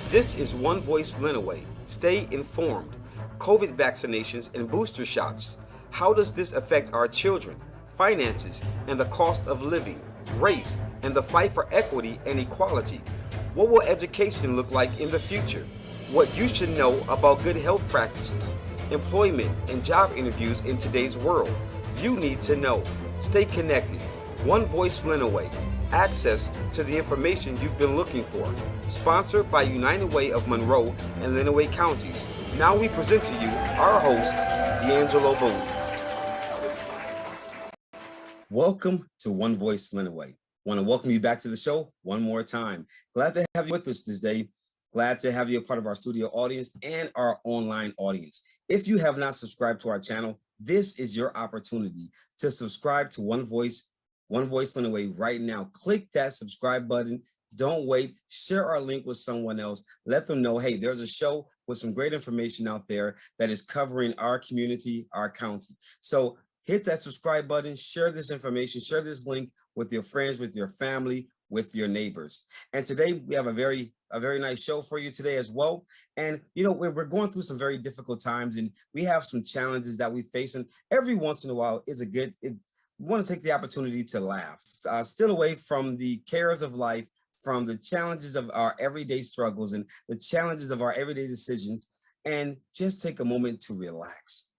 This is One Voice Lenawee. Stay informed. COVID vaccinations and booster shots. How does this affect our children, finances, and the cost of living, race, and the fight for equity and equality? What will education look like in the future? What you should know about good health practices, employment, and job interviews in today's world. You need to know. Stay connected. One Voice Lenawee. Access to the information you've been looking for. Sponsored by United Way of Monroe and Lenawee counties. Now we present to you our host, D'Angelo Boone. Welcome to One Voice Lenawee. Want to welcome you back to the show one more time. Glad to have you with us this day. Glad to have you a part of our studio audience and our online audience. If you have not subscribed to our channel, this is your opportunity to subscribe to One Voice Lenawee right now. Click that subscribe button. Don't wait. Share our link with someone else. Let them know, hey, there's a show with some great information out there that is covering our community, our county. So hit that subscribe button, share this information, share this link with your friends, with your family, with your neighbors. And today we have a very nice show for you today as well. And you know, we're going through some very difficult times, and we have some challenges that we face. And every once in a while is we want to take the opportunity to laugh, still away from the cares of life, from the challenges of our everyday struggles and the challenges of our everyday decisions, and just take a moment to relax,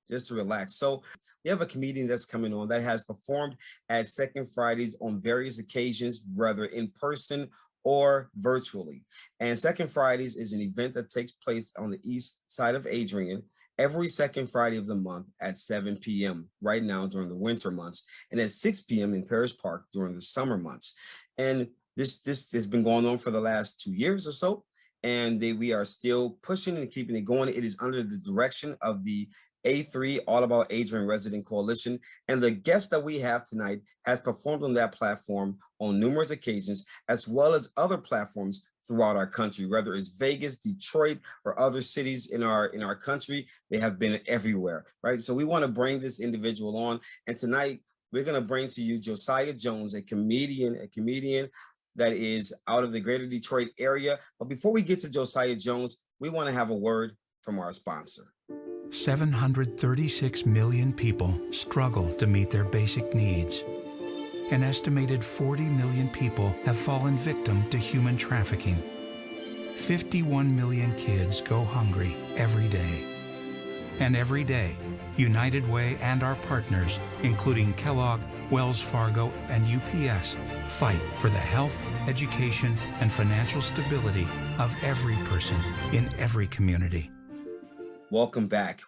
So we have a comedian that's coming on that has performed at Second Fridays on various occasions, whether in person or virtually. And Second Fridays is an event that takes place on the east side of Adrian every second Friday of the month at 7 p.m. right now during the winter months, and at 6 p.m. in Parish Park during the summer months. And this has been going on for the last 2 years or so, and we are still pushing and keeping it going. It is under the direction of the A3 All About Adrian Resident Coalition, and the guest that we have tonight has performed on that platform on numerous occasions, as well as other platforms throughout our country, whether it's Vegas, Detroit, or other cities in our country. They have been everywhere, right? So we want to bring this individual on, and tonight we're going to bring to you Josiah Jones, a comedian that is out of the greater Detroit area. But before we get to Josiah Jones, we want to have a word from our sponsor. 736 million people struggle to meet their basic needs. An estimated 40 million people have fallen victim to human trafficking. 51 million kids go hungry every day. And every day, United Way and our partners, including Kellogg, Wells Fargo, and UPS, fight for the health, education, and financial stability of every person in every community. Welcome back.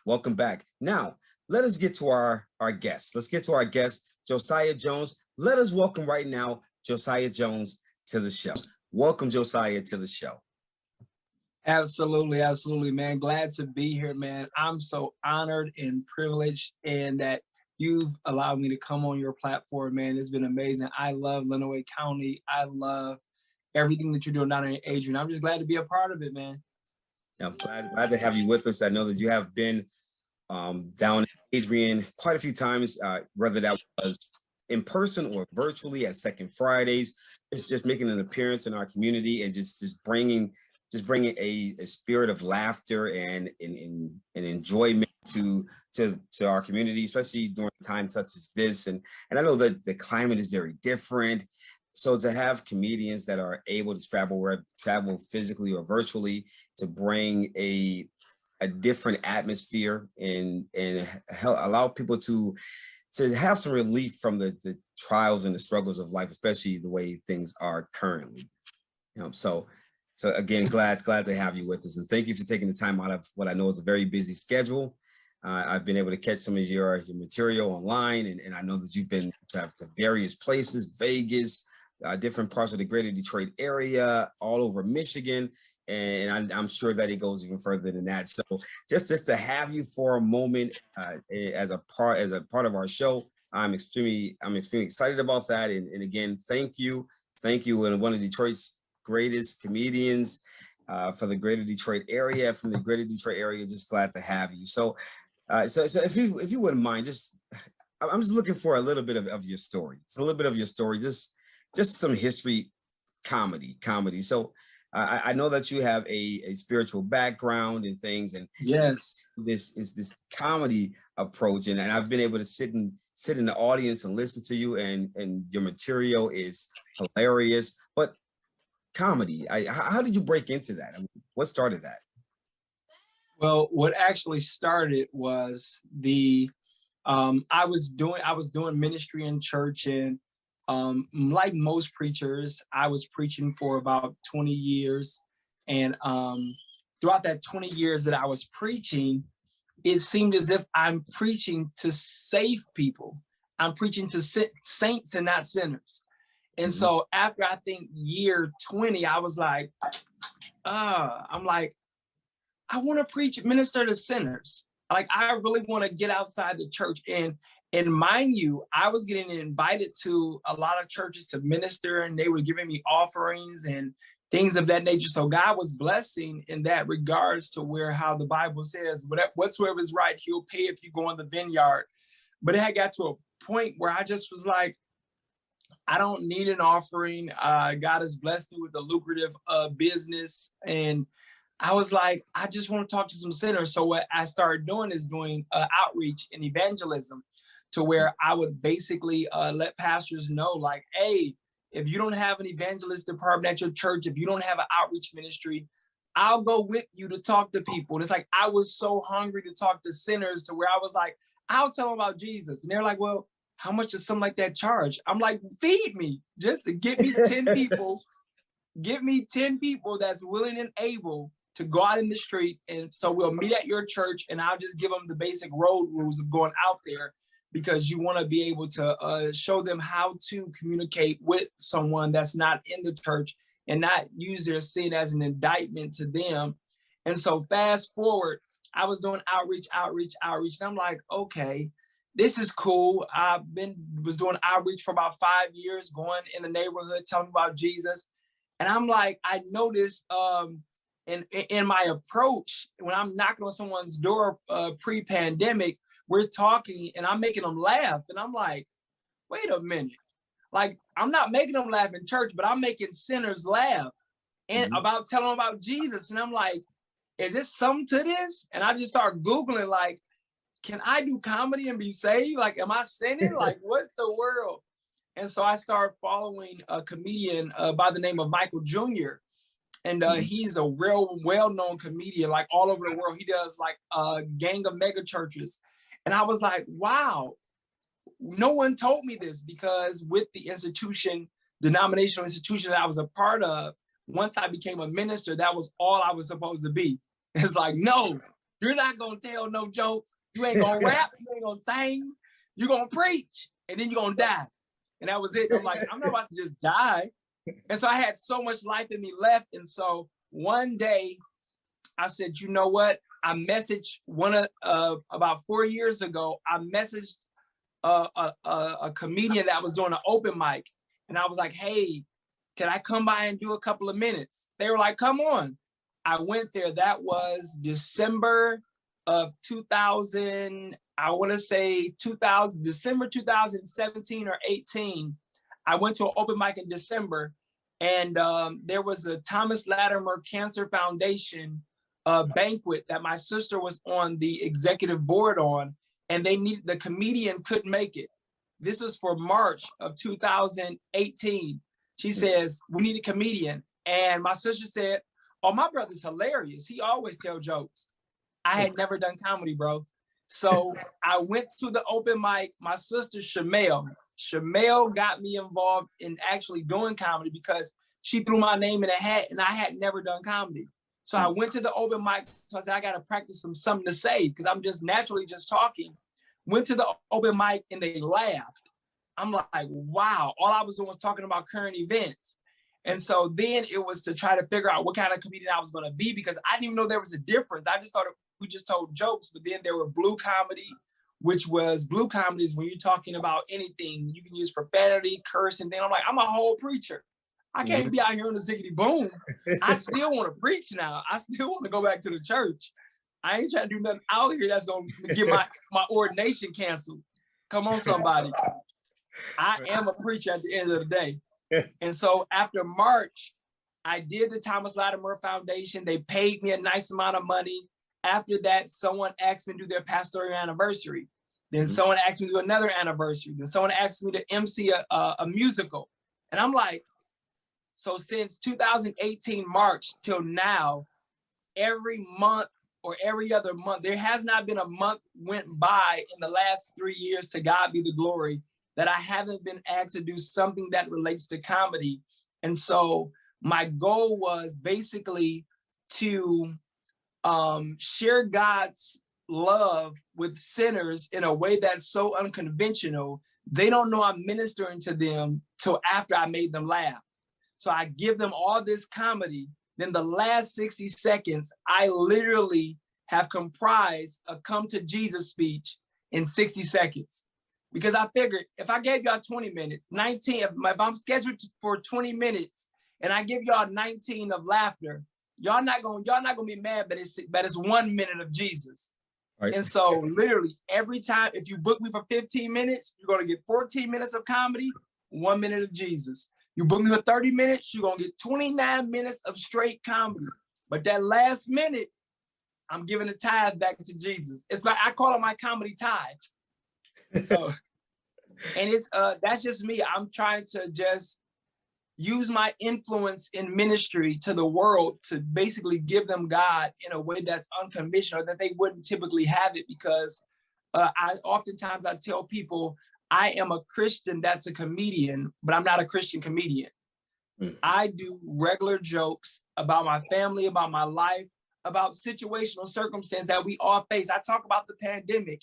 Now, let us get to our guest. Let's get to our guest, Josiah Jones. Let us welcome right now, Josiah Jones to the show. Welcome, Josiah, to the show. Absolutely, man. Glad to be here, man. I'm so honored and privileged and that you've allowed me to come on your platform, man. It's been amazing. I love Lenawee County. I love everything that you're doing down in Adrian. I'm just glad to be a part of it, man. I'm glad to have you with us. I know that you have been down in Adrian quite a few times, whether that was in person or virtually at Second Fridays. It's just making an appearance in our community and just bringing a spirit of laughter and enjoyment to our community, especially during times such as this. And I know that the climate is very different. So to have comedians that are able to travel physically or virtually to bring a different atmosphere and allow people to have some relief from the trials and the struggles of life, especially the way things are currently. So again, glad to have you with us, and thank you for taking the time out of what I know is a very busy schedule. I've been able to catch some of your material online, and I know that you've been to various places, Vegas, different parts of the greater Detroit area, all over Michigan. And I'm sure that it goes even further than that. So just to have you for a moment as a part of our show, I'm extremely excited about that. And again, thank you. And one of Detroit's greatest comedians for the greater Detroit area, from the greater Detroit area, just glad to have you. So if you wouldn't mind, I'm just looking for a little bit of your story. It's a little bit of your story, just some history, comedy. So I know that you have a spiritual background and things, and Yes. this is this comedy approach, and I've been able to sit in the audience and listen to you, and your material is hilarious. But comedy, how did you break into that? I mean, what started that? Well, what actually started was I was doing ministry in church, and like most preachers, I was preaching for about 20 years. And throughout that 20 years that I was preaching, it seemed as if I'm preaching to save people. I'm preaching to saints and not sinners. And so after, I think, year 20, I was like, I'm like, I want to preach, minister to sinners. Like, I really want to get outside the church. And mind you, I was getting invited to a lot of churches to minister, and they were giving me offerings and things of that nature. So God was blessing in that regards, to where how the Bible says, whatsoever is right, he'll pay if you go in the vineyard. But it had got to a point where I just was like, I don't need an offering. God has blessed me with a lucrative business. And I was like, I just want to talk to some sinners. So what I started doing is doing outreach and evangelism, to where I would basically let pastors know, like, hey, if you don't have an evangelist department at your church, if you don't have an outreach ministry, I'll go with you to talk to people. And it's like, I was so hungry to talk to sinners, to where I was like, I'll tell them about Jesus. And they're like, well, how much does something like that charge? I'm like, feed me, just to get me 10 people, give me 10 people that's willing and able to go out in the street. And so we'll meet at your church, and I'll just give them the basic road rules of going out there, because you want to be able to show them how to communicate with someone that's not in the church, and not use their sin as an indictment to them. And so fast forward, I was doing outreach. And I'm like, okay, this is cool. Was doing outreach for about 5 years, going in the neighborhood, telling about Jesus. And I'm like, I noticed in my approach, when I'm knocking on someone's door pre-pandemic, we're talking and I'm making them laugh. And I'm like, wait a minute. Like, I'm not making them laugh in church, but I'm making sinners laugh and about telling them about Jesus. And I'm like, is there something to this? And I just start Googling, like, can I do comedy and be saved? Like, am I sinning? Like, what's the world? And so I started following a comedian by the name of Michael Jr. And he's a real well-known comedian, like all over the world. He does like a gang of mega churches. And I was like, wow, no one told me this, because with the denominational institution that I was a part of, once I became a minister, that was all I was supposed to be. It's like, no, you're not going to tell no jokes. You ain't going to rap. You ain't going to sing. You're going to preach. And then you're going to die. And that was it. I'm like, I'm not about to just die. And so I had so much life in me left. And so one day I said, you know what? I messaged about 4 years ago, I messaged a comedian that was doing an open mic. And I was like, hey, can I come by and do a couple of minutes? They were like, come on. I went there. That was December of 2000. I want to say December 2017 or 18. I went to an open mic in December, and there was a Thomas Latimer Cancer Foundation banquet that my sister was on the executive board on, and the comedian couldn't make it. This was for March of 2018. She says, we need a comedian. And my sister said, oh, my brother's hilarious. He always tells jokes. I had never done comedy, bro. So I went to the open mic. My sister, Shamel got me involved in actually doing comedy, because she threw my name in a hat and I had never done comedy. So I went to the open mic. So I said, I got to practice something to say, because I'm just naturally just talking. Went to the open mic and they laughed. I'm like, wow, all I was doing was talking about current events. And so then it was to try to figure out what kind of comedian I was going to be, because I didn't even know there was a difference. I just thought we just told jokes, but then there were blue comedy, which was blue comedy is when you're talking about anything. You can use profanity, curse, and then I'm like, I'm a whole preacher. I can't be out here on the ziggity boom. I still want to preach now. I still want to go back to the church. I ain't trying to do nothing out here that's going to get my ordination canceled. Come on, somebody. I am a preacher at the end of the day. And so after March, I did the Thomas Latimer Foundation. They paid me a nice amount of money. After that, someone asked me to do their pastoral anniversary. Then someone asked me to do another anniversary. Then someone asked me to MC a musical. And I'm like, so since 2018 March till now, every month or every other month, there has not been a month went by in the last 3 years, to God be the glory, that I haven't been asked to do something that relates to comedy. And so my goal was basically to share God's love with sinners in a way that's so unconventional. They don't know I'm ministering to them till after I made them laugh. So I give them all this comedy. Then the last 60 seconds, I literally have comprised a come to Jesus speech in 60 seconds. Because I figured if I gave y'all 20 minutes, 19, if I'm scheduled for 20 minutes and I give y'all 19 of laughter, y'all not gonna be mad, but it's 1 minute of Jesus. Right. And so literally every time, if you book me for 15 minutes, you're gonna get 14 minutes of comedy, 1 minute of Jesus. You book me for 30 minutes, you're gonna get 29 minutes of straight comedy. But that last minute, I'm giving the tithe back to Jesus. It's like, I call it my comedy tithe. So, and it's that's just me. I'm trying to just use my influence in ministry to the world to basically give them God in a way that's unconventional, that they wouldn't typically have it, because oftentimes I tell people, I am a Christian that's a comedian, but I'm not a Christian comedian. I do regular jokes about my family, about my life, about situational circumstance that we all face. I talk about the pandemic,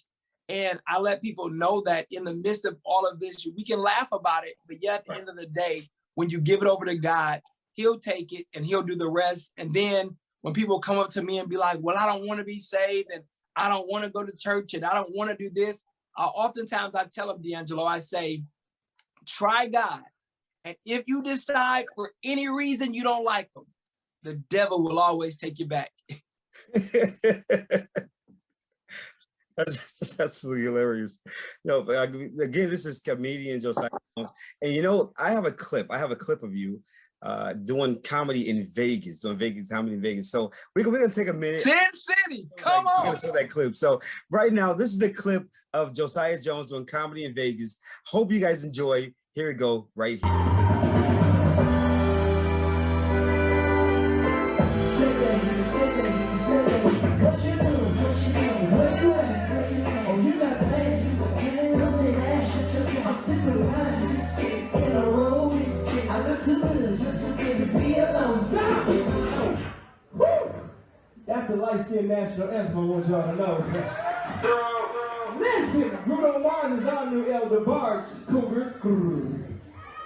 and I let people know that in the midst of all of this, we can laugh about it, but yet at the end of the day, when you give it over to God, he'll take it and he'll do the rest. And then when people come up to me and be like, well, I don't want to be saved, and I don't want to go to church, and I don't want to do this, oftentimes I tell them, D'Angelo, I say, try God. And if you decide for any reason you don't like him, the devil will always take you back. That's absolutely hilarious. No, but again, this is comedian Josiah Jones. And I have a clip of you doing comedy in Vegas, comedy in Vegas. So we're gonna take a minute. Sin City, come on. We're gonna show that clip. So right now, this is the clip of Josiah Jones doing comedy in Vegas. Hope you guys enjoy. Here we go, right here. That's the light-skinned national anthem I want y'all to know. Listen, Bruno Mars is our new El DeBarge, Cougars.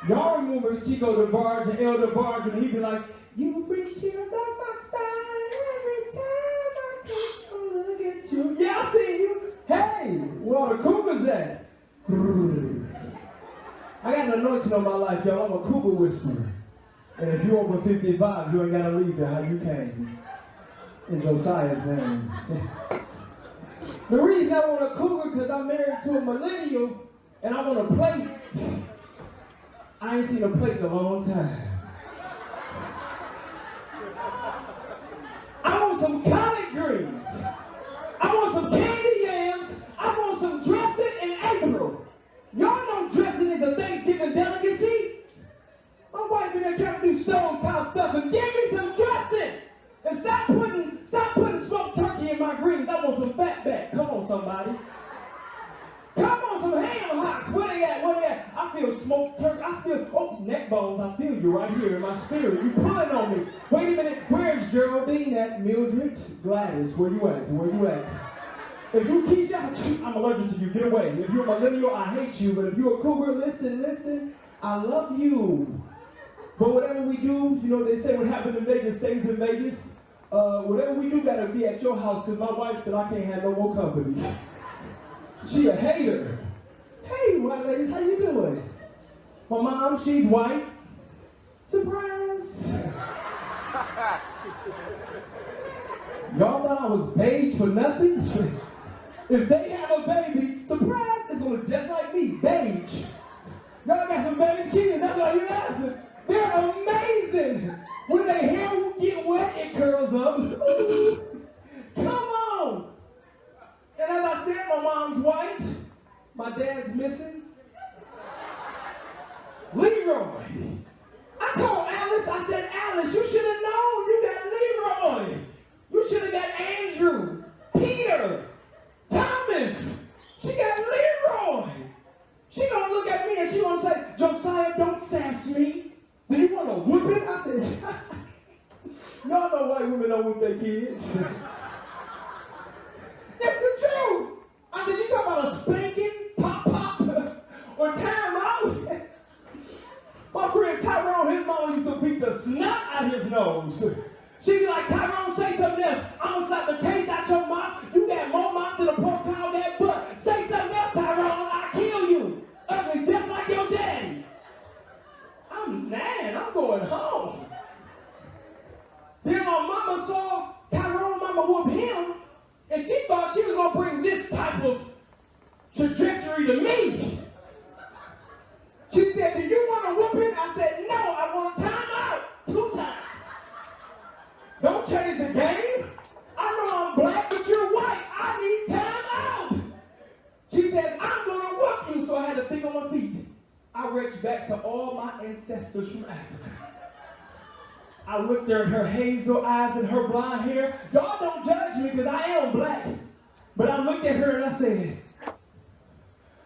Y'all remember Chico DeBarge and El DeBarge when he'd be like, you bring chills up my spine every time I take a look at you. Yeah, I see you. Hey, where all the Cougars at? I got an anointing on my life, y'all. I'm a Cougar whisperer. And if you're over 55, you ain't got to leave there how you came. In Josiah's name. The reason I want a cougar because I'm married to a millennial and I want a plate. I ain't seen a plate in a long time. I want some collard greens. I want some candy yams. I want some dressing in April. Y'all know dressing is a Thanksgiving delicacy. My wife in there trying to do stovetop stuff and give me some dressing. And stop putting smoked turkey in my greens. I want some fatback. Come on, somebody. Come on, some ham hocks. Where they at? I feel smoked turkey. I feel, neck bones. I feel you right here in my spirit. You pulling on me. Wait a minute. Where's Geraldine at? Mildred? Gladys, where you at? If you Keisha, I'm allergic to you. Get away. If you're a millennial, I hate you. But if you're a cougar, listen. I love you. But whatever we do, they say what happened in Vegas stays in Vegas. Whatever we do gotta be at your house, because my wife said I can't have no more company. She a hater. Hey, white ladies, how you doing? My mom, she's white. Surprise! Y'all thought I was beige for nothing? If they have a baby, surprise, it's gonna look just like me, beige. Y'all got some beige kids, that's why you're laughing. They're amazing. When Leroy. I told Alice, I said, Alice, you should have known you got Leroy. You should have got Andrew, Peter, Thomas. She got Leroy. She gonna look at me and she gonna say, Josiah, don't sass me. Do you want to whoop it? I said, y'all know white women don't whoop their kids. That's the truth. I said, you talking about a spanking, pop, or time out? My friend Tyrone, his mama used to beat the snot out his nose. She'd be like, Tyrone, say something else. I'm going to slap the taste out your mouth. You got more mouth than a pork cow that butt. Say something else, Tyrone. I'll kill you. Ugly, just like your daddy. I'm mad. I'm going home. Then my mama saw Tyrone mama whoop him, and she thought she was going to bring this type of trajectory to me. She said, do you want to whoop him? I said, no, I want a timeout 2 times. Don't change the game. I know I'm black, but you're white. I need time out. She says, I'm going to whoop you. So I had to think on my feet. I reached back to all my ancestors from Africa. I looked at her hazel eyes and her blonde hair. Y'all don't judge me because I am black. But I looked at her and I said,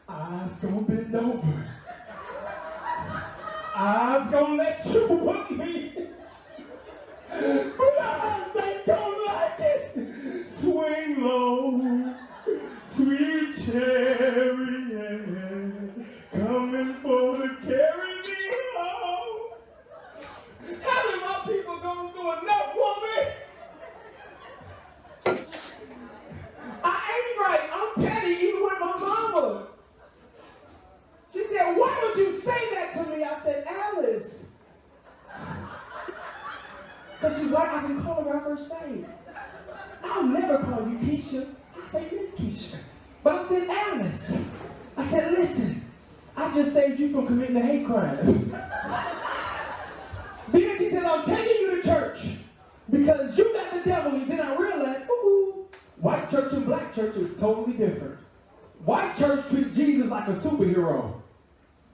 I's gonna bend over. I's gonna let you whoop me. But eyes ain't gonna like it. Swing low, sweet chariot, coming for to carry me home. How many my people gonna do enough for me? I ain't right. I'm petty even with my mama. She said, why would you say that to me? I said, Alice. Because she's white, I can call her by first name. I'll never call you Keisha. I say Miss Keisha. But I said, Alice. I said, listen, I just saved you from committing a hate crime. Then she said, I'm taking you to church because you got the devil. And then I realized, ooh, white church and black church is totally different. White church treat Jesus like a superhero.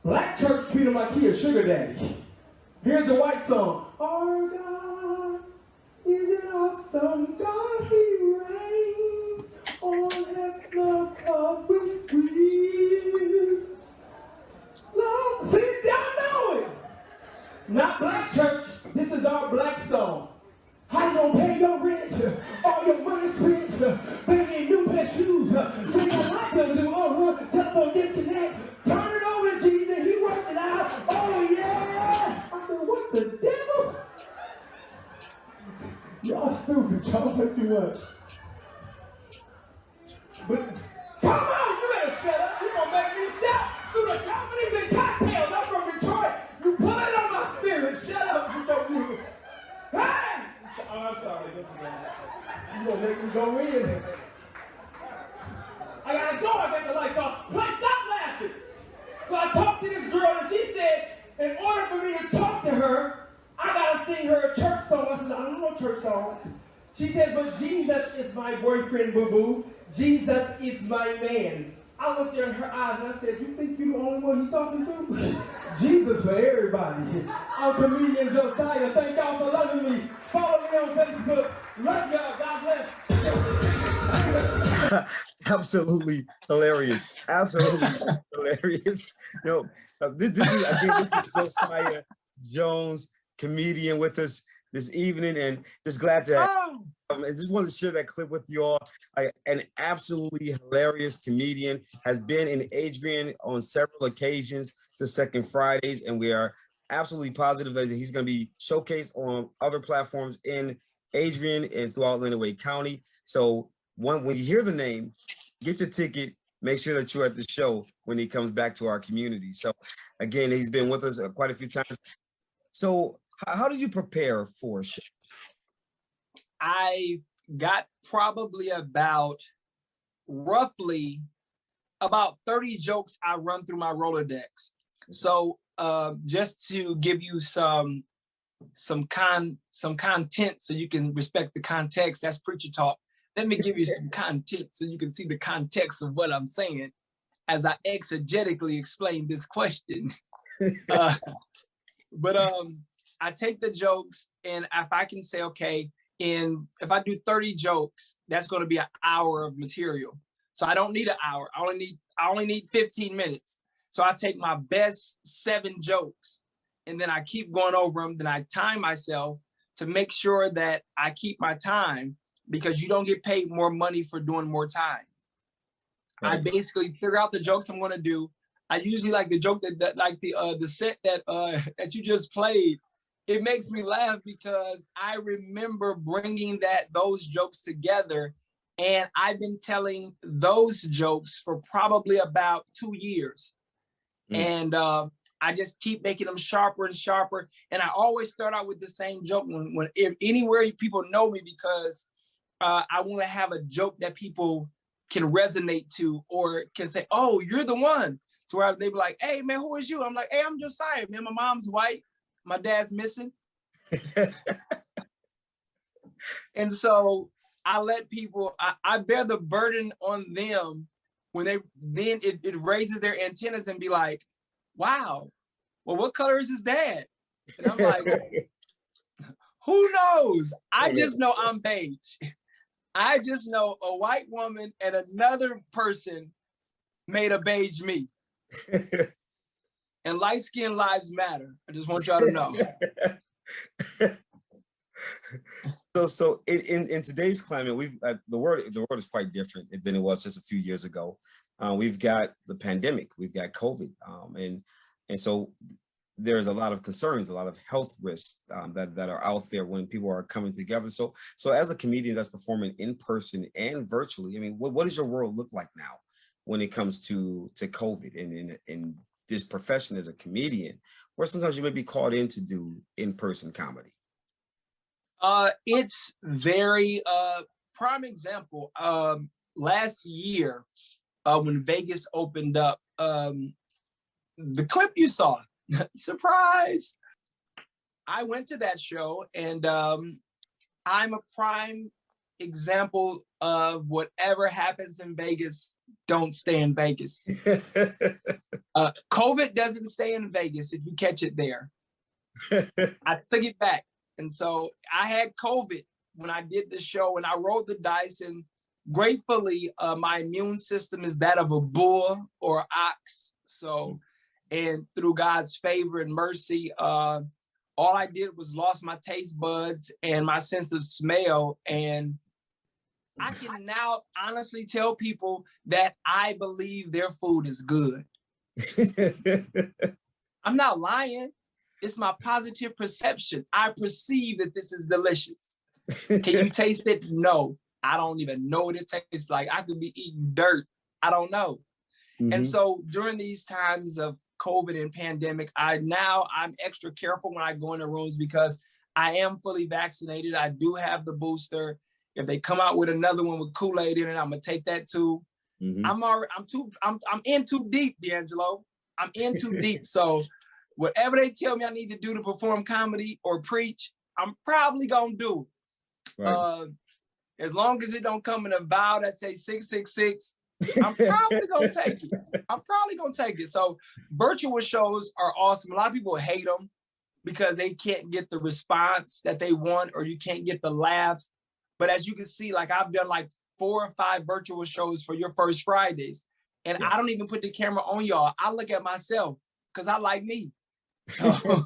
Black church treat him like he a sugar daddy. Here's the white song. Our God is an awesome God. He reigns on heaven above with breeze. Lord, see, y'all know it. Not black church. This is our black song. How you gonna pay your rent? All your money spent. Baby, new pair of shoes. So you like to do, telephone disconnect. Turn it over, Jesus. He worked it out. Oh, yeah. I said, what the devil? Y'all stupid. Y'all play too much. But come on, you better shut up. You're gonna make me shout through the companies and cocktails. I'm from Detroit. You put it on my spirit. Shut up with your music. Hey! Oh, I'm sorry. You're gonna make me go in. I gotta go. I got the lights off. Stop laughing. So I talked to this girl and she said, in order for me to talk to her, I gotta sing her a church song. I said, I don't know church songs. She said, but Jesus is my boyfriend, boo-boo. Jesus is my man. I looked her in her eyes and I said, you think you're the only one he's talking to? Jesus for everybody. I'm comedian Josiah. Thank y'all for loving me. Follow me on Facebook. Love y'all. God bless. Absolutely hilarious. Absolutely hilarious. You know, this is Josiah Jones, comedian, with us this evening, and just glad to I just wanted to share that clip with you all. An absolutely hilarious comedian, has been in Adrian on several occasions to Second Fridays, and we are absolutely positive that he's going to be showcased on other platforms in Adrian and throughout Lenawee County. So when you hear the name, get your ticket. Make sure that you're at the show when he comes back to our community. So again, he's been with us quite a few times. So how did you prepare for a show? I got probably roughly about 30 jokes I run through my Rolodex. So just to give you some content so you can respect the context, that's preacher talk. Let me give you some content so you can see the context of what I'm saying as I exegetically explain this question. uh, but I take the jokes, and if I can say, okay, if I do 30 jokes, that's going to be an hour of material. So I don't need an hour. I only need 15 minutes. So I take my best 7 jokes, and then I keep going over them. Then I time myself to make sure that I keep my time, because you don't get paid more money for doing more time. Right. I basically figure out the jokes I'm going to do. I usually like the joke that like the set that you just played. It makes me laugh because I remember bringing those jokes together, and I've been telling those jokes for probably about 2 years. And I just keep making them sharper and sharper. And I always start out with the same joke if anywhere people know me, because I want to have a joke that people can resonate to, or can say, oh, you're the one. To where they be like, hey, man, who is you? I'm like, hey, I'm Josiah, man. My mom's white. My dad's missing. And so I let people, I bear the burden on them when then it raises their antennas and be like, wow, well, what color is his dad? And I'm like, who knows? I just know I'm beige. I just know a white woman and another person made a beige me. And light-skinned lives matter. I just want y'all to know. So in today's climate, the world is quite different than it was just a few years ago. We've got the pandemic, we've got COVID, and so there's a lot of concerns, a lot of health risks that are out there when people are coming together. So as a comedian that's performing in person and virtually, I mean, what does your world look like now when it comes to COVID and in this profession as a comedian, where sometimes you may be called in to do in-person comedy? It's very prime example. Last year, when Vegas opened up, the clip you saw, surprise, I went to that show, and I'm a prime example of whatever happens in Vegas, don't stay in Vegas. COVID doesn't stay in Vegas if you catch it there. I took it back. And so I had COVID when I did the show, and I rolled the dice, and gratefully, my immune system is that of a bull or ox. So, and through God's favor and mercy, all I did was lost my taste buds and my sense of smell. And I can now honestly tell people that I believe their food is good. I'm not lying. It's my positive perception. I perceive that this is delicious. Can you taste it? No, I don't even know what it tastes like. I could be eating dirt. I don't know. Mm-hmm. And so during these times of COVID and pandemic, I'm extra careful when I go into rooms, because I am fully vaccinated. I do have the booster. If they come out with another one with Kool-Aid in it, I'm gonna take that too. Mm-hmm. I'm in too deep, D'Angelo. I'm in too deep. So whatever they tell me I need to do to perform comedy or preach, I'm probably gonna do it. Right. As long as it don't come in a vow that say 666, I'm probably gonna take it. So virtual shows are awesome. A lot of people hate them because they can't get the response that they want, or you can't get the laughs. But as you can see, like I've done like 4 or 5 virtual shows for Your First Fridays, and I don't even put the camera on y'all. I look at myself because I like me. So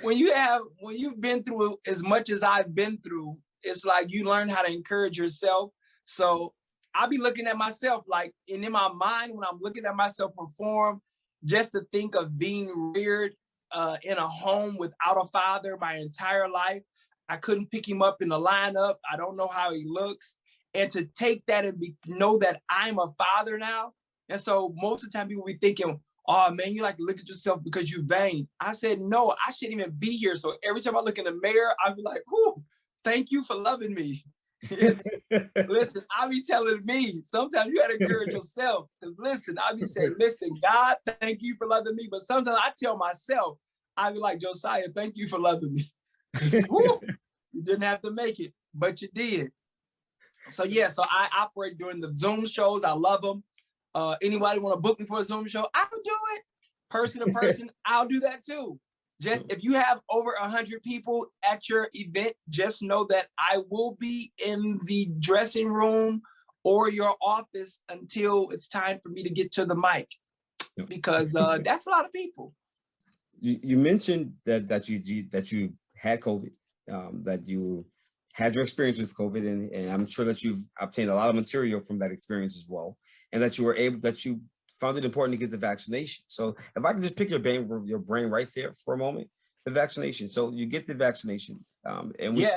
when you've been through as much as I've been through, it's like you learn how to encourage yourself. So I'll be looking at myself like, and in my mind, when I'm looking at myself perform, just to think of being reared in a home without a father my entire life. I couldn't pick him up in the lineup. I don't know how he looks. And to take that and know that I'm a father now. And so most of the time people be thinking, oh man, you like to look at yourself because you're vain. I said, no, I shouldn't even be here. So every time I look in the mirror, I'll be like, whoo, thank you for loving me. Listen, I'll be telling me, sometimes you gotta encourage yourself. Because listen, I'll be saying, listen, God, thank you for loving me. But sometimes I tell myself, I'll be like, Josiah, thank you for loving me. Woo, you didn't have to make it, but you did. So yeah, so I operate during the Zoom shows. I love them. Anybody want to book me for a Zoom show? I'll do it. person to person, I'll do that too. Just if you have over 100 people at your event, just know that I will be in the dressing room or your office until it's time for me to get to the mic, because that's a lot of people. You mentioned that you had COVID, that you had your experience with COVID, and I'm sure that you've obtained a lot of material from that experience as well, and that you found it important to get the vaccination. So if I could just pick your brain right there for a moment, the vaccination. So you get the vaccination, and we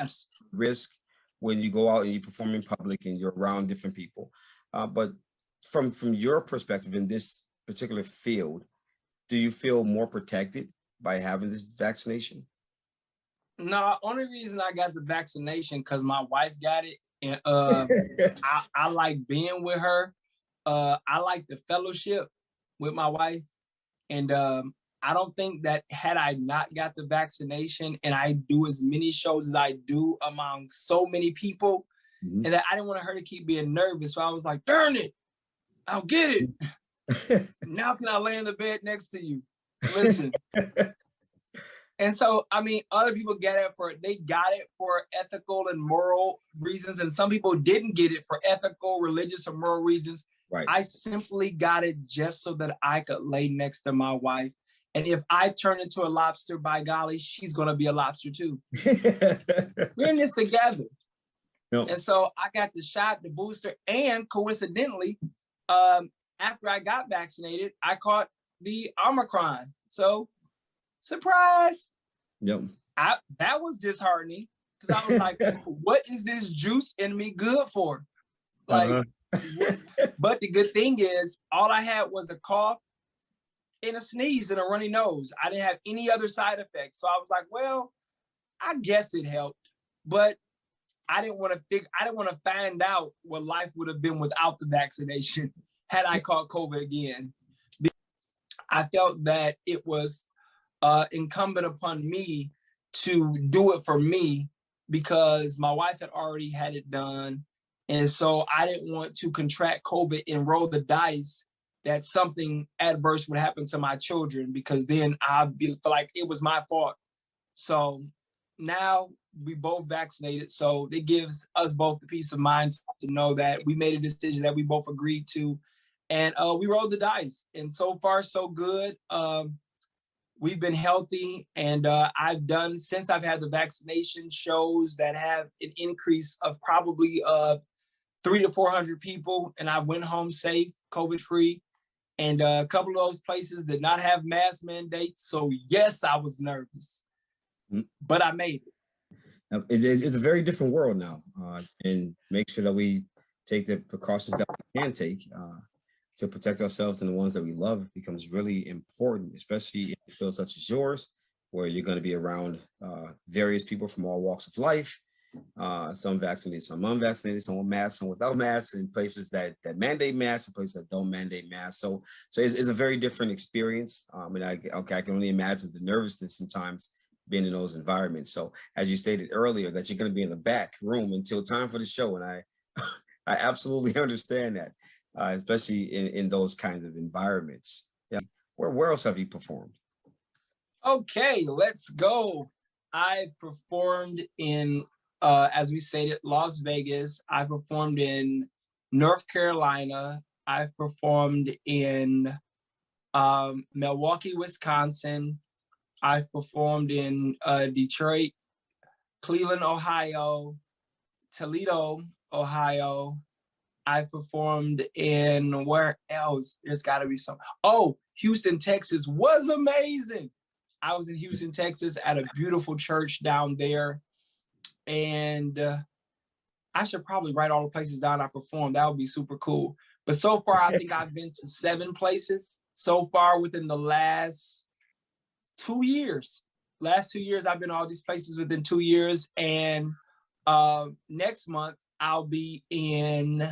risk when you go out and you perform in public and you're around different people. But from your perspective in this particular field, do you feel more protected by having this vaccination? No, only reason I got the vaccination because my wife got it, and I like being with her. I like the fellowship with my wife, and I don't think that had I not got the vaccination and I do as many shows as I do among so many people, and that I didn't want her to keep being nervous, so I was like, darn it, I'll get it. Now can I lay in the bed next to you? Listen. And so, I mean, other people got it for ethical and moral reasons. And some people didn't get it for ethical, religious, or moral reasons. Right. I simply got it just so that I could lay next to my wife. And if I turn into a lobster, by golly, she's going to be a lobster too. We're in this together. Yep. And so I got the shot, the booster, and coincidentally, after I got vaccinated, I caught the Omicron. So, surprise. Yep. That was disheartening because I was like, what is this juice in me good for? Like, but the good thing is all I had was a cough and a sneeze and a runny nose. I didn't have any other side effects. So I was like, well, I guess it helped, but I didn't want to find out what life would have been without the vaccination had I caught COVID again. I felt that it was incumbent upon me to do it for me because my wife had already had it done. And so I didn't want to contract COVID and roll the dice that something adverse would happen to my children, because then I'd feel like it was my fault. So now we both vaccinated. So it gives us both the peace of mind to know that we made a decision that we both agreed to. And we rolled the dice. And so far, so good. We've been healthy, and I've done, since I've had the vaccination, shows that have an increase of probably 300 to 400 people, and I went home safe, COVID-free, and a couple of those places did not have mask mandates, so yes, I was nervous, but I made it. It's a very different world now, and make sure that we take the precautions that we can take to protect ourselves and the ones that we love becomes really important, especially in fields such as yours, where you're going to be around various people from all walks of life, some vaccinated, some unvaccinated, some with masks, some without masks, in places that mandate masks, and places that don't mandate masks. So it's a very different experience. And I can only imagine the nervousness sometimes being in those environments. So as you stated earlier, that you're going to be in the back room until time for the show. And I absolutely understand that. Especially in those kinds of environments. Yeah. Where else have you performed? Okay, let's go. I performed in, as we stated, Las Vegas. I performed in North Carolina. I performed in Milwaukee, Wisconsin. I've performed in Detroit, Cleveland, Ohio, Toledo, Ohio. I performed in, where else? There's got to be some. Oh, Houston, Texas was amazing. I was in Houston, Texas at a beautiful church down there. And I should probably write all the places down I performed. That would be super cool. But so far, I think I've been to 7 places so far within the last 2 years. Last 2 years, I've been to all these places within 2 years. And next month, I'll be in...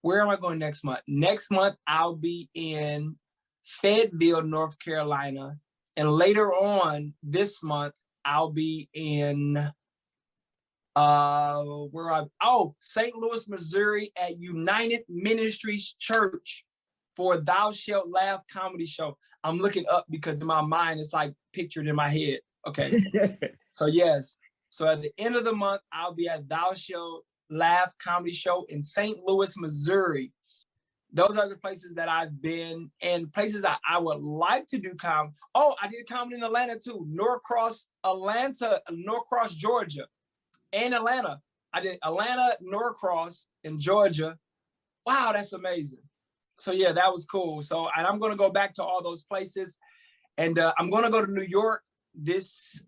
Where am I going next month? Next month, I'll be in Fayetteville, North Carolina. And later on this month, I'll be in, St. Louis, Missouri at United Ministries Church. for Thou Shalt Laugh comedy show. I'm looking up because in my mind, it's like pictured in my head. Okay. So yes. So at the end of the month, I'll be at Thou Shalt Laugh comedy show in St. Louis, Missouri. Those are the places that I've been, and places that I would like to do comedy. Oh, I did comedy in Atlanta too. Norcross, Georgia, and Atlanta. I did Atlanta, Norcross, and Georgia. Wow, that's amazing. So yeah, that was cool. So, and I'm gonna go back to all those places, and I'm gonna go to New York this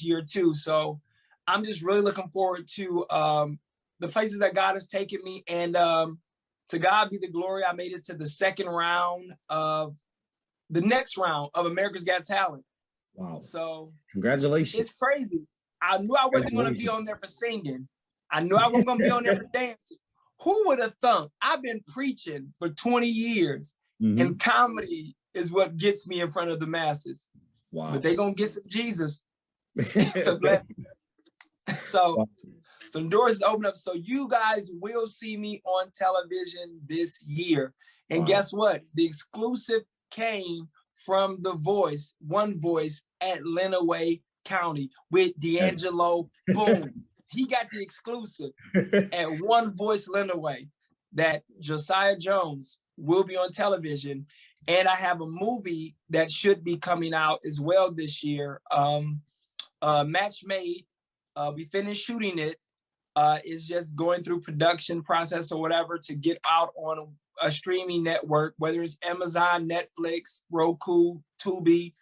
year too. So I'm just really looking forward to the places that God has taken me, and to God be the glory. I made it to the next round of America's Got Talent. Wow. So congratulations. It's crazy. I knew I wasn't going to be on there for singing. I knew I wasn't going to be on there for dancing. Who would have thunk? I've been preaching for 20 years, and comedy is what gets me in front of the masses. Wow. But they going to get some Jesus. So some doors open up. So you guys will see me on television this year. And guess what? The exclusive came from The Voice, One Voice at Lenawee County with D'Angelo. Boom. He got the exclusive at One Voice Lenawee that Josiah Jones will be on television. And I have a movie that should be coming out as well this year. Match Made. We finished shooting it. It's just going through production process or whatever to get out on a streaming network, whether it's Amazon, Netflix, Roku, Tubi,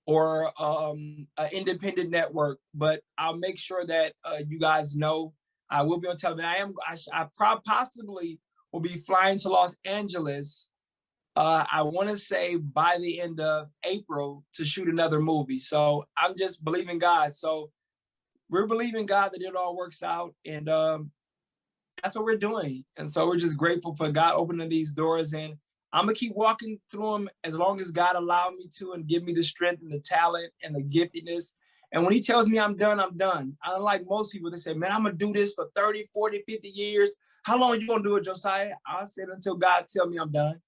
or an independent network. But I'll make sure that you guys know I will be on television. I possibly will be flying to Los Angeles. I want to say by the end of April to shoot another movie. So I'm just believing God. So we're believing God that it all works out, and that's what we're doing. And so we're just grateful for God opening these doors, and I'm gonna keep walking through them as long as God allowed me to and give me the strength and the talent and the giftedness. And when he tells me I'm done, I'm done. Unlike most people, they say, man, I'm gonna do this for 30, 40, 50 years. How long are you gonna do it, Josiah? I said, until God tell me I'm done.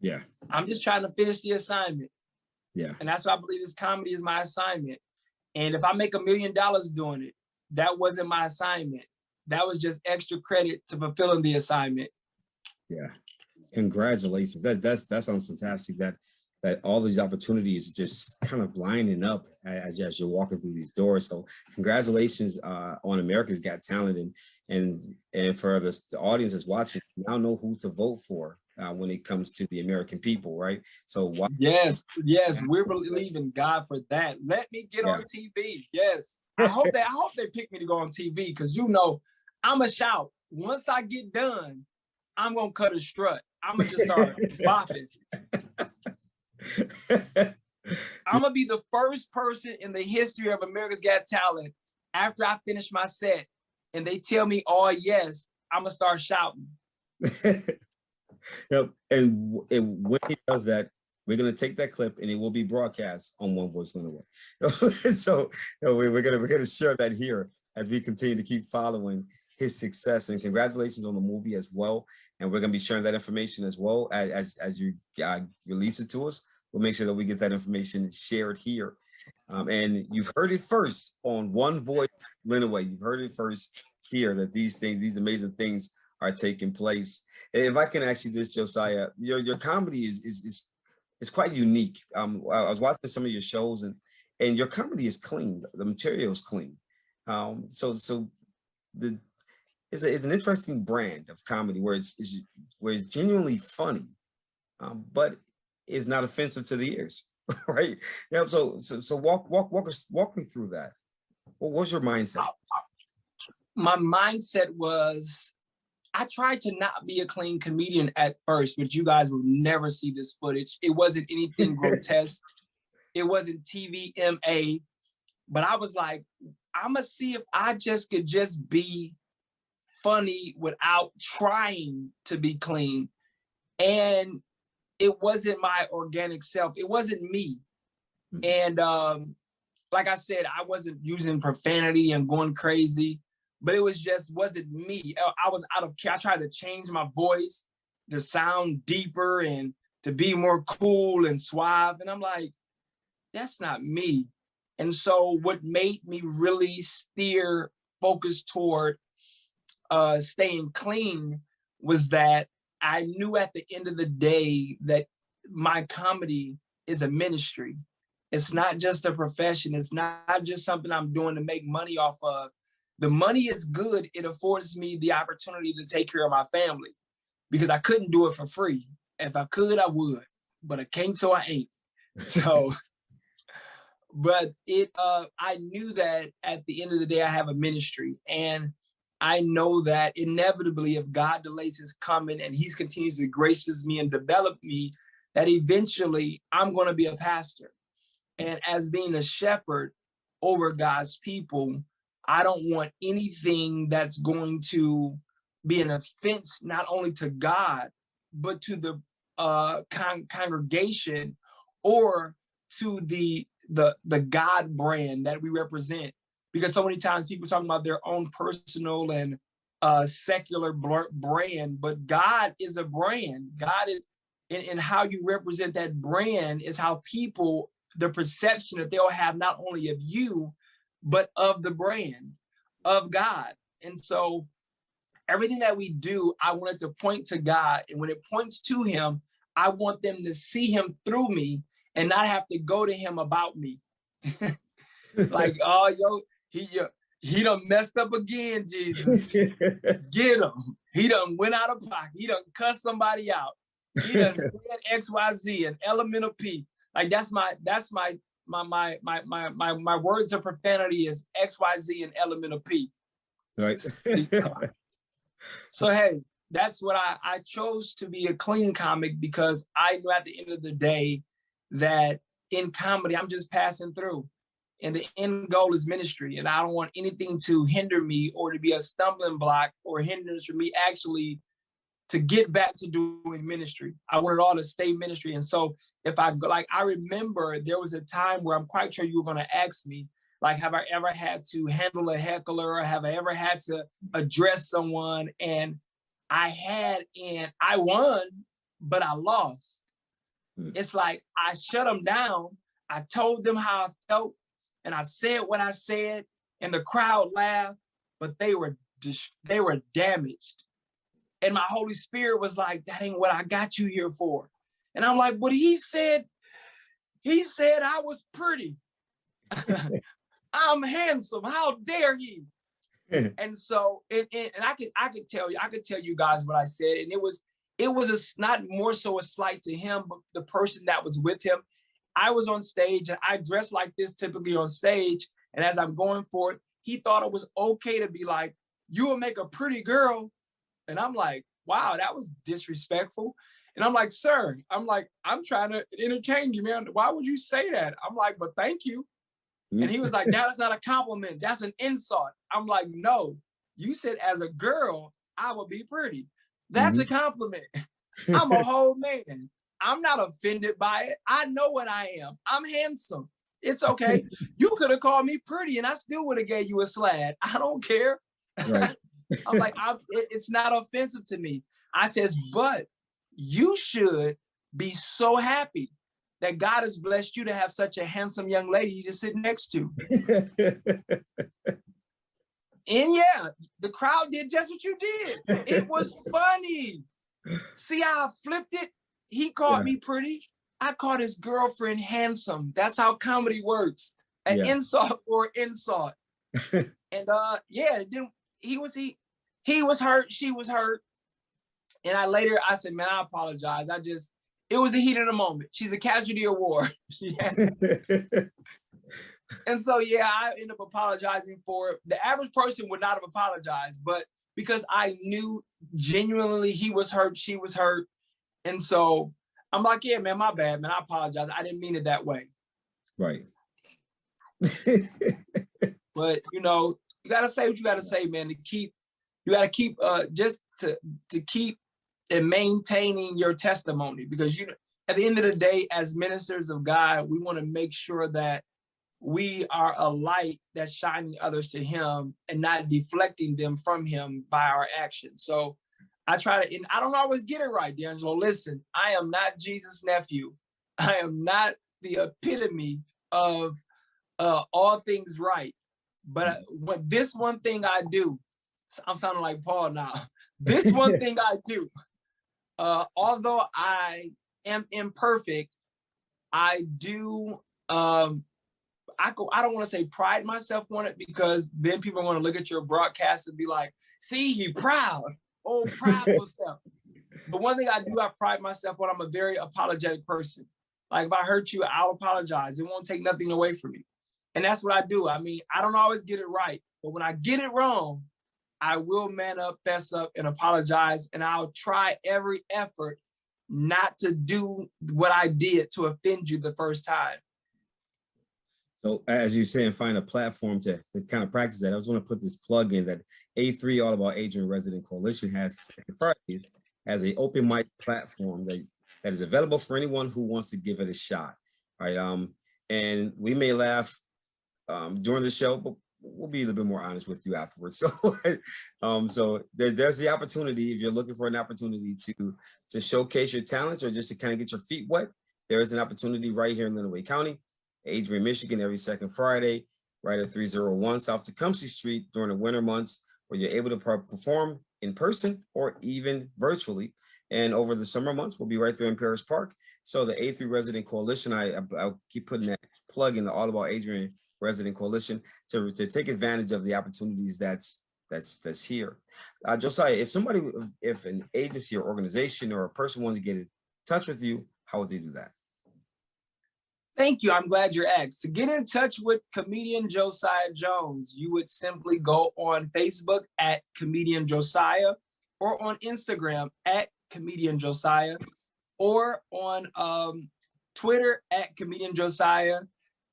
Yeah. I'm just trying to finish the assignment. Yeah. And that's why I believe this comedy is my assignment. And if I make $1 million doing it, that wasn't my assignment. That was just extra credit to fulfilling the assignment. Yeah. Congratulations. That sounds fantastic. That all these opportunities are just kind of lining up as you're walking through these doors. So congratulations on America's Got Talent, and for the audience that's watching, now know who to vote for when it comes to the American people, right? So yes, we're believing God for that. Let me get on TV. Yes, I hope they pick me to go on TV, because I'm a shout. Once I get done, I'm gonna cut a strut. I'm gonna just start bopping. I'm gonna be the first person in the history of America's Got Talent, after I finish my set and they tell me, oh yes, I'm gonna start shouting. Yep. And when he does that, we're gonna take that clip and it will be broadcast on One Voice Lenawee. So we're gonna share that here as we continue to keep following his success. And congratulations on the movie as well. And we're gonna be sharing that information as well as you release it to us. We'll make sure that we get that information shared here. And you've heard it first on One Voice Lenawee. You've heard it first here that these amazing things are taking place. If I can ask you this, Josiah, your comedy is quite unique. I was watching some of your shows, and your comedy is clean. The material is clean. So it's an interesting brand of comedy where it's genuinely funny, but is not offensive to the ears, right? Yeah. So walk me through that. What was your mindset? My mindset was, I tried to not be a clean comedian at first, but you guys will never see this footage. It wasn't anything grotesque. It wasn't TVMA, but I was like, I'm gonna see if I could just be funny without trying to be clean. And it wasn't my organic self. It wasn't me. And like I said, I wasn't using profanity and going crazy, but it wasn't me. I was out of care. I tried to change my voice, to sound deeper and to be more cool and suave. And I'm like, that's not me. And so what made me really steer focus toward staying clean was that I knew at the end of the day that my comedy is a ministry. It's not just a profession. It's not just something I'm doing to make money off of. The money is good. It affords me the opportunity to take care of my family because I couldn't do it for free. If I could, I would, but I can't, so I ain't. So, but I knew that at the end of the day, I have a ministry, and I know that inevitably, if God delays his coming and he continues to graces me and develop me, that eventually I'm going to be a pastor. And as being a shepherd over God's people, I don't want anything that's going to be an offense, not only to God, but to the congregation or to the God brand that we represent. Because so many times people talk about their own personal and secular brand, but God is a brand. God is, and how you represent that brand is how people, the perception that they'll have not only of you, but of the brand of God. And so everything that we do, I want it to point to God. And when it points to him, I want them to see him through me and not have to go to him about me. Like, oh, yo, he done messed up again, Jesus. Get him. He done went out of pocket. He done cussed somebody out. He done said XYZ, an element of P. Like that's my words of profanity is XYZ and element of P. Right. So hey, that's what I chose to be a clean comic because I knew at the end of the day that in comedy I'm just passing through. And the end goal is ministry. And I don't want anything to hinder me or to be a stumbling block or hindrance for me actually to get back to doing ministry. I want it all to stay ministry. And so if I remember there was a time where I'm quite sure you were going to ask me, like, have I ever had to handle a heckler or have I ever had to address someone? And I won, but I lost. It's like I shut them down. I told them how I felt. And I said what I said, and the crowd laughed, but they were damaged. And my Holy Spirit was like, that ain't what I got you here for. And I'm like, but he said I was pretty. I'm handsome. How dare he? And so, and I could tell you guys what I said. And it was not more so a slight to him, but the person that was with him. I was on stage and I dressed like this typically on stage. And as I'm going for it, he thought it was okay to be like, you will make a pretty girl. And I'm like, wow, that was disrespectful. And I'm like, sir, I'm trying to entertain you, man. Why would you say that? I'm like, but thank you. And he was like, that's not a compliment. That's an insult. I'm like, no, you said as a girl, I would be pretty. That's a compliment. I'm a whole man. I'm not offended by it. I know what I am. I'm handsome. It's okay. You could have called me pretty and I still would have gave you a slad. I don't care. Right. I'm like, it's not offensive to me. I says, but you should be so happy that God has blessed you to have such a handsome young lady to sit next to. And yeah, the crowd did just what you did. It was funny. See how I flipped it? He called me pretty. I called his girlfriend handsome. That's how comedy works. An insult or insult. And he was hurt. She was hurt. And I said, man, I apologize. It was the heat of the moment. She's a casualty of war. And so, I ended up apologizing for it. The average person would not have apologized, but because I knew genuinely he was hurt, she was hurt. And so I'm like, yeah, man, my bad, man. I apologize. I didn't mean it that way. Right. But, you got to say what you got to say, man, you got to keep to keep and maintaining your testimony, because at the end of the day, as ministers of God, we want to make sure that we are a light that's shining others to him and not deflecting them from him by our actions. So I try to, and I don't always get it right, D'Angelo. Listen, I am not Jesus' nephew. I am not the epitome of all things right. But what this one thing I do, I'm sounding like Paul now. This one thing I do, although I am imperfect, I do, I don't want to say pride myself on it, because then people are going to look at your broadcast and be like, see, he proud. Oh, prideful self. But one thing I do, I pride myself on, I'm a very apologetic person. Like if I hurt you, I'll apologize. It won't take nothing away from me. And that's what I do. I mean, I don't always get it right, but when I get it wrong, I will man up, fess up, and apologize. And I'll try every effort not to do what I did to offend you the first time. So as you're saying, find a platform to kind of practice that. I was going to put this plug in that A3 All About Adrian Resident Coalition has Second Fridays as an open mic platform that is available for anyone who wants to give it a shot. Right. And we may laugh during the show, but we'll be a little bit more honest with you afterwards. So, there's the opportunity, if you're looking for an opportunity to showcase your talents or just to kind of get your feet wet, there is an opportunity right here in Lenawee County, Adrian, Michigan, every second Friday, right at 301 South Tecumseh Street during the winter months, where you're able to perform in person or even virtually. And over the summer months, we'll be right there in Paris Park. So the A3 Resident Coalition, I'll keep putting that plug in the All About Adrian Resident Coalition to take advantage of the opportunities that's here. Josiah, if an agency or organization or a person wanted to get in touch with you, how would they do that? Thank you. I'm glad you're asked. To get in touch with comedian Josiah Jones, you would simply go on Facebook at comedian Josiah, or on Instagram at comedian Josiah, or on Twitter at comedian Josiah,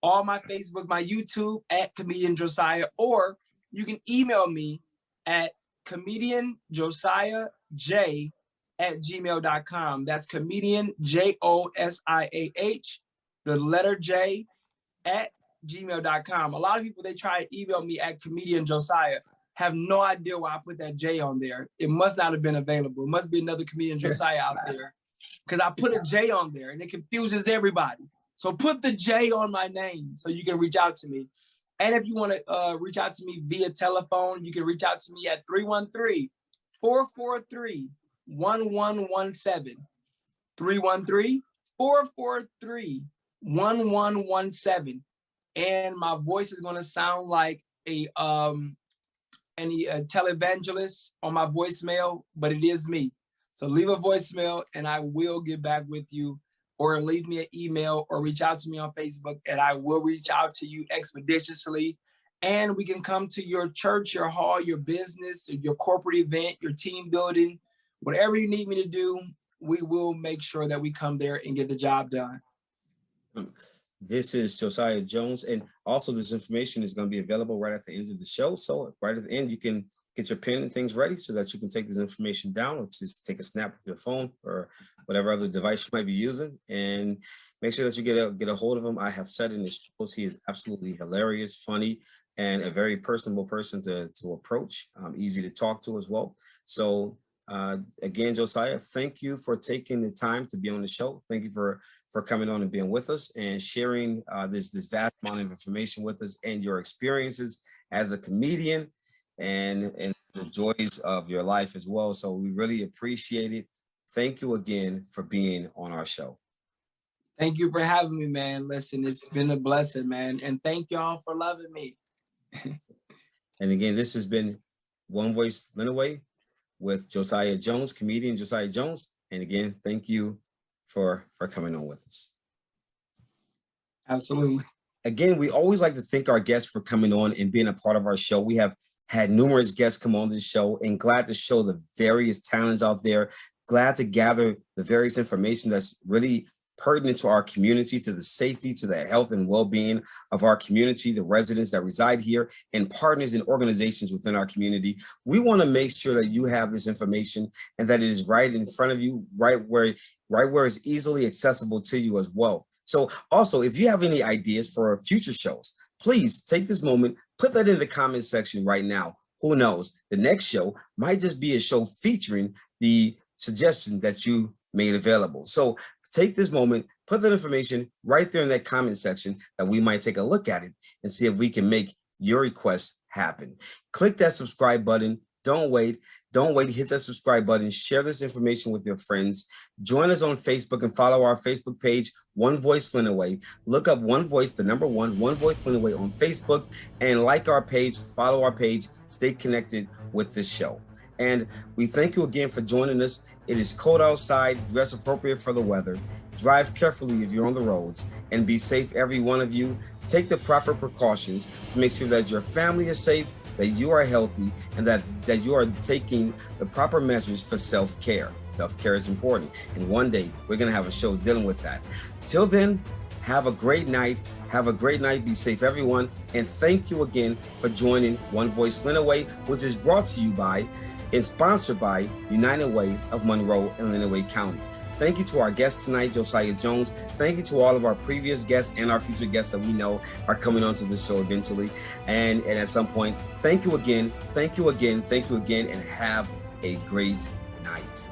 all my Facebook, my YouTube at comedian Josiah, or you can email me at comedianjosiahj@gmail.com. That's comedian JOSIAH, the letter J, at gmail.com. A lot of people, they try to email me at comedian Josiah, have no idea why I put that J on there. It must not have been available. It must be another comedian Josiah out there, because I put a J on there and it confuses everybody. So put the J on my name so you can reach out to me. And if you want to reach out to me via telephone, you can reach out to me at 313-443-1117. 313-443-1117. And my voice is going to sound like a televangelist on my voicemail, but it is me. So leave a voicemail and I will get back with you, or leave me an email or reach out to me on Facebook and I will reach out to you expeditiously. And we can come to your church, your hall, your business, your corporate event, your team building, whatever you need me to do, we will make sure that we come there and get the job done. This is Josiah Jones. And also this information is going to be available right at the end of the show. So right at the end, you can get your pen and things ready so that you can take this information down, or just take a snap with your phone or whatever other device you might be using, and make sure that you get a hold of him. I have said in his shows, he is absolutely hilarious, funny, and a very personable person to approach, easy to talk to as well. So again, Josiah, thank you for taking the time to be on the show. Thank you for coming on and being with us and sharing this vast amount of information with us and your experiences as a comedian and the joys of your life as well. So we really appreciate it. Thank you again for being on our show. Thank you for having me, man. Listen, it's been a blessing, man. And thank y'all for loving me. And again, this has been One Voice Lenawee with Josiah Jones, comedian Josiah Jones. And again, thank you for coming on with us. Absolutely. Again, we always like to thank our guests for coming on and being a part of our show. We have had numerous guests come on this show, and glad to show the various talents out there, glad to gather the various information that's really pertinent to our community, to the safety, to the health and well-being of our community, the residents that reside here, and partners and organizations within our community. We want to make sure that you have this information and that it is right in front of you, right where it's easily accessible to you as well. So also, if you have any ideas for future shows, please take this moment, put that in the comment section right now. Who knows? The next show might just be a show featuring the suggestion that you made available. So take this moment, put that information right there in that comment section that we might take a look at it and see if we can make your request happen. Click that subscribe button. Don't wait. Hit that subscribe button. Share this information with your friends. Join us on Facebook and follow our Facebook page, One Voice Lenawee. Look up One Voice, the number one Voice Lenawee on Facebook, and like our page, follow our page, stay connected with this show. And we thank you again for joining us. It is cold outside. Dress appropriate for the weather. Drive carefully if you're on the roads, and be safe, every one of you. Take the proper precautions to make sure that your family is safe, that you are healthy, and that you are taking the proper measures for self-care. Self-care is important, and one day we're going to have a show dealing with that. Till then, have a great night. Be safe, everyone, and thank you again for joining One Voice Lenawee, which is brought to you by and sponsored by United Way of Monroe and Lenawee County. Thank you to our guest tonight, Josiah Jones. Thank you to all of our previous guests and our future guests that we know are coming onto the show eventually. And at some point, thank you again, and have a great night.